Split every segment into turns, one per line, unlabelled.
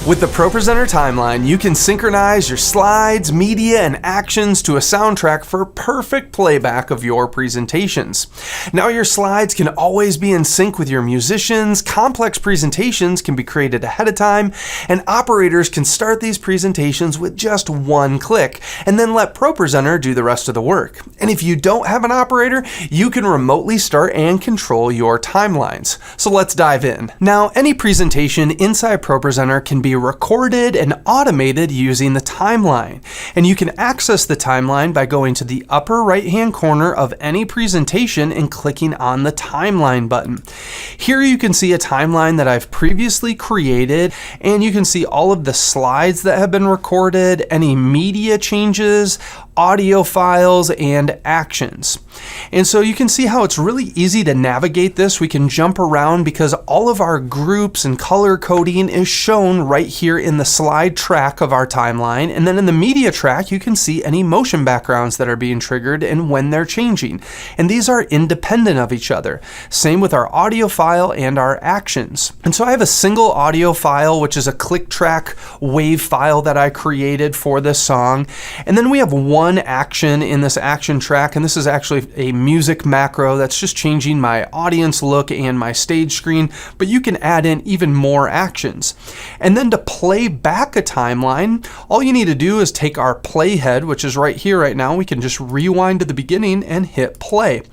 With the ProPresenter timeline, you can synchronize your slides, media, and actions to a soundtrack for perfect playback of your presentations. Now your slides can always be in sync with your musicians, complex presentations can be created ahead of time, and operators can start these presentations with just one click, and then let ProPresenter do the rest of the work. And if you don't have an operator, you can remotely start and control your timelines. So let's dive in. Now, any presentation inside ProPresenter can be recorded and automated using the timeline. And you can access the timeline by going to the upper right-hand corner of any presentation and clicking on the timeline button. Here you can see a timeline that I've previously created, and you can see all of the slides that have been recorded, any media changes, audio files, and actions. And so you can see how it's really easy to navigate this. We can jump around because all of our groups and color coding is shown right here in the slide track of our timeline. And then in the media track, you can see any motion backgrounds that are being triggered and when they're changing. And these are independent of each other. Same with our audio file and our actions. And so I have a single audio file, which is a click track wave file that I created for this song. And then we have one action in this action track, and this is actually a music macro that's just changing my audience look and my stage screen, but you can add in even more actions. And then to play back a timeline, all you need to do is take our playhead, which is right here right now. We can just rewind to the beginning and hit play.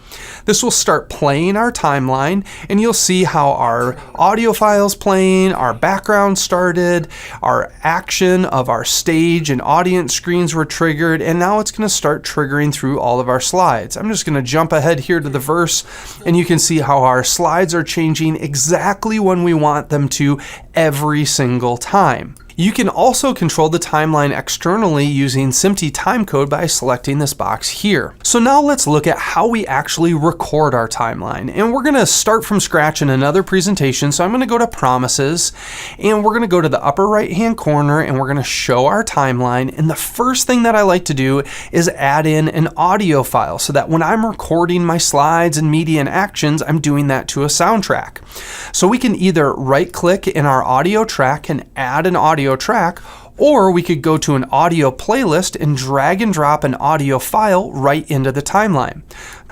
This will start playing our timeline, and you'll see how our audio file's playing, our background started, our action of our stage and audience screens were triggered, and now it's going to start triggering through all of our slides. I'm just going to jump ahead here to the verse, and you can see how our slides are changing exactly when we want them to every single time. You can also control the timeline externally using SMPTE timecode by selecting this box here. So now let's look at how we actually record our timeline. And we're going to start from scratch in another presentation. So I'm going to go to Promises, and we're going to go to the upper right hand corner, and we're going to show our timeline. And the first thing that I like to do is add in an audio file so that when I'm recording my slides and media and actions, I'm doing that to a soundtrack. So we can either right click in our audio track and add an audio track, or we could go to an audio playlist and drag and drop an audio file right into the timeline.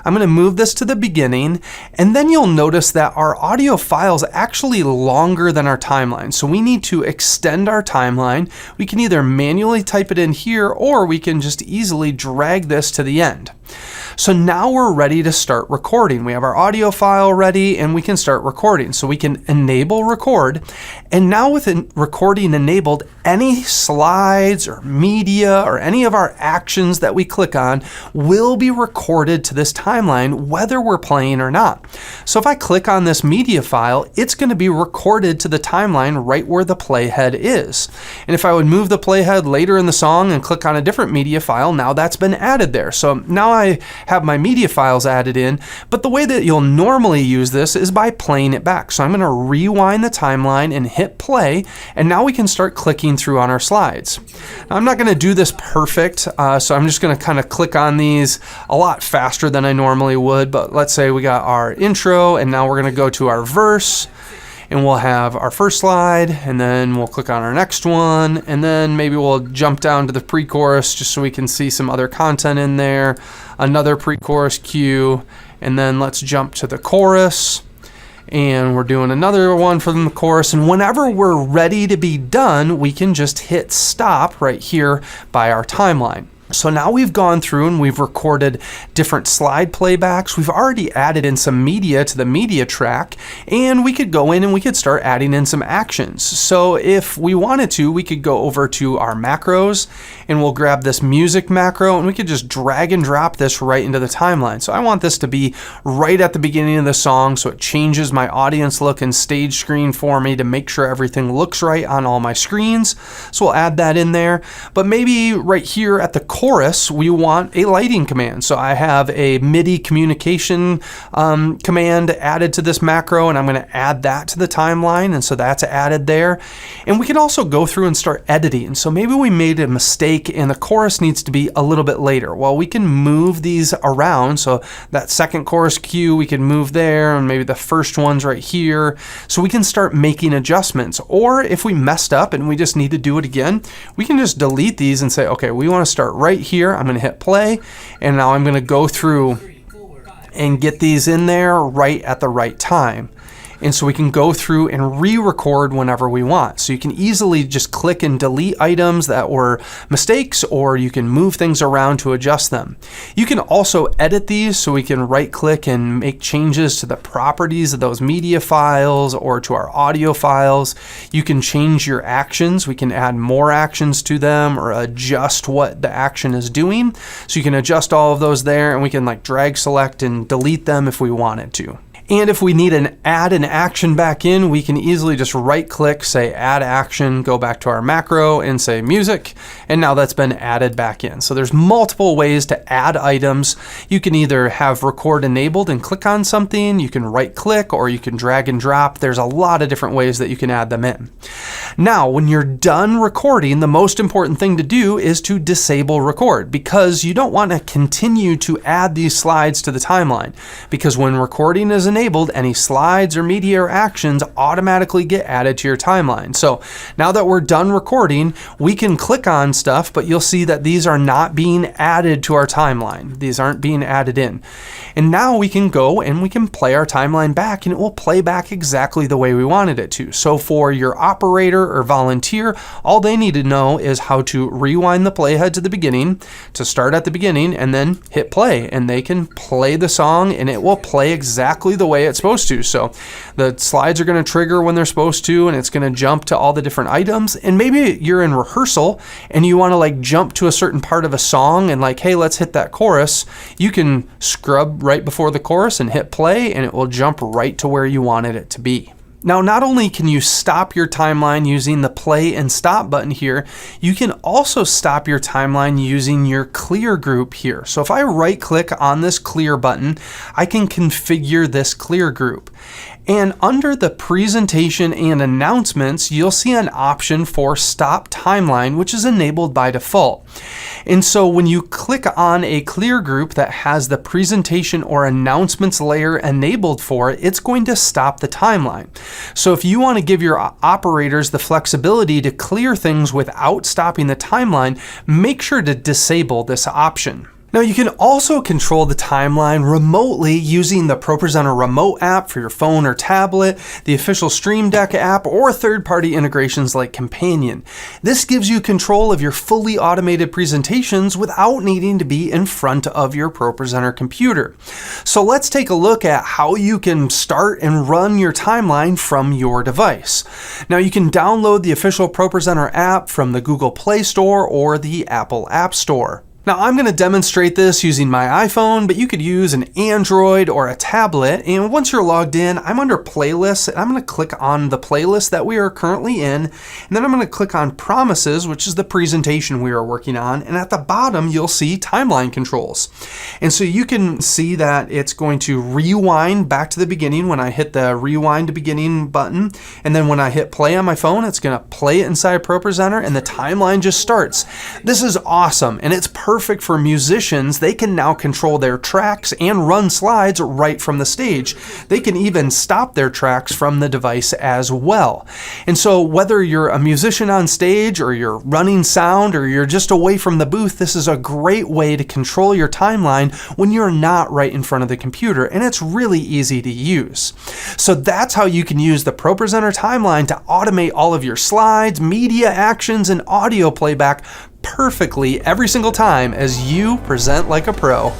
I'm going to move this to the beginning, and then you'll notice that our audio file is actually longer than our timeline. So we need to extend our timeline. We can either manually type it in here, or we can just easily drag this to the end. So now we're ready to start recording. We have our audio file ready, and we can start recording. So we can enable record, and now with recording enabled, any slides or media or any of our actions that we click on will be recorded to this timeline whether we're playing or not. So if I click on this media file, it's going to be recorded to the timeline right where the playhead is. And if I would move the playhead later in the song and click on a different media file, now that's been added there. So now I have my media files added in, but the way that you'll normally use this is by playing it back. So I'm going to rewind the timeline and hit play, and now we can start clicking through on our slides. Now, I'm not going to do this perfect, so I'm just going to kind of click on these a lot faster than I normally would, but let's say we got our intro, and now we're going to go to our verse, and we'll have our first slide, and then we'll click on our next one, and then maybe we'll jump down to the pre-chorus just so we can see some other content in there, another pre-chorus cue, and then let's jump to the chorus, and we're doing another one from the chorus, and whenever we're ready to be done, we can just hit stop right here by our timeline. So now we've gone through and we've recorded different slide playbacks. We've already added in some media to the media track, and we could go in and we could start adding in some actions. So if we wanted to, we could go over to our macros, and we'll grab this music macro, and we could just drag and drop this right into the timeline. So I want this to be right at the beginning of the song, so it changes my audience look and stage screen for me to make sure everything looks right on all my screens. So we'll add that in there. But maybe right here at the chorus, we want a lighting command. So I have a MIDI communication command added to this macro, and I'm going to add that to the timeline. And so that's added there. And we can also go through and start editing. So maybe we made a mistake and the chorus needs to be a little bit later. Well, we can move these around. So that second chorus cue, we can move there, and maybe the first one's right here. So we can start making adjustments. Or if we messed up and we just need to do it again, we can just delete these and say, okay, we want to start right here. I'm going to hit play, and now I'm going to go through and get these in there right at the right time. And so we can go through and re-record whenever we want. So you can easily just click and delete items that were mistakes, or you can move things around to adjust them. You can also edit these, so we can right click and make changes to the properties of those media files or to our audio files. You can change your actions. We can add more actions to them or adjust what the action is doing. So you can adjust all of those there, and we can like drag select and delete them if we wanted to. And if we need to add an action back in, we can easily just right click, say add action, go back to our macro and say music, and now that's been added back in. So there's multiple ways to add items. You can either have record enabled and click on something, you can right click, or you can drag and drop. There's a lot of different ways that you can add them in. Now, when you're done recording, the most important thing to do is to disable record, because you don't want to continue to add these slides to the timeline, because when recording is enabled, any slides or media or actions automatically get added to your timeline. So now that we're done recording, we can click on stuff, but you'll see that these are not being added to our timeline. These aren't being added in. And now we can go and we can play our timeline back, and it will play back exactly the way we wanted it to. So for your operator or volunteer, all they need to know is how to rewind the playhead to the beginning, to start at the beginning, and then hit play, and they can play the song and it will play exactly the way it's supposed to. So the slides are going to trigger when they're supposed to, and it's going to jump to all the different items. And maybe you're in rehearsal and you want to like jump to a certain part of a song and like, hey, let's hit that chorus. You can scrub right before the chorus and hit play, and it will jump right to where you wanted it to be. Now, not only can you stop your timeline using the play and stop button here, you can also stop your timeline using your clear group here. So if I right click on this clear button, I can configure this clear group. And under the presentation and announcements, you'll see an option for stop timeline, which is enabled by default. And so when you click on a clear group that has the presentation or announcements layer enabled for it, it's going to stop the timeline. So if you want to give your operators the flexibility to clear things without stopping the timeline, make sure to disable this option. Now you can also control the timeline remotely using the ProPresenter remote app for your phone or tablet, the official Stream Deck app, or third-party integrations like Companion. This gives you control of your fully automated presentations without needing to be in front of your ProPresenter computer. So let's take a look at how you can start and run your timeline from your device. Now you can download the official ProPresenter app from the Google Play Store or the Apple App Store. Now I'm going to demonstrate this using my iPhone, but you could use an Android or a tablet. And once you're logged in, I'm under playlists, and I'm going to click on the playlist that we are currently in. And then I'm going to click on promises, which is the presentation we are working on. And at the bottom, you'll see timeline controls. And so you can see that it's going to rewind back to the beginning when I hit the rewind to beginning button. And then when I hit play on my phone, it's going to play it inside ProPresenter, and the timeline just starts. This is awesome, and it's perfect for musicians. They can now control their tracks and run slides right from the stage. They can even stop their tracks from the device as well. And so whether you're a musician on stage, or you're running sound, or you're just away from the booth, this is a great way to control your timeline when you're not right in front of the computer, and it's really easy to use. So that's how you can use the ProPresenter timeline to automate all of your slides, media actions, and audio playback perfectly every single time as you present like a pro.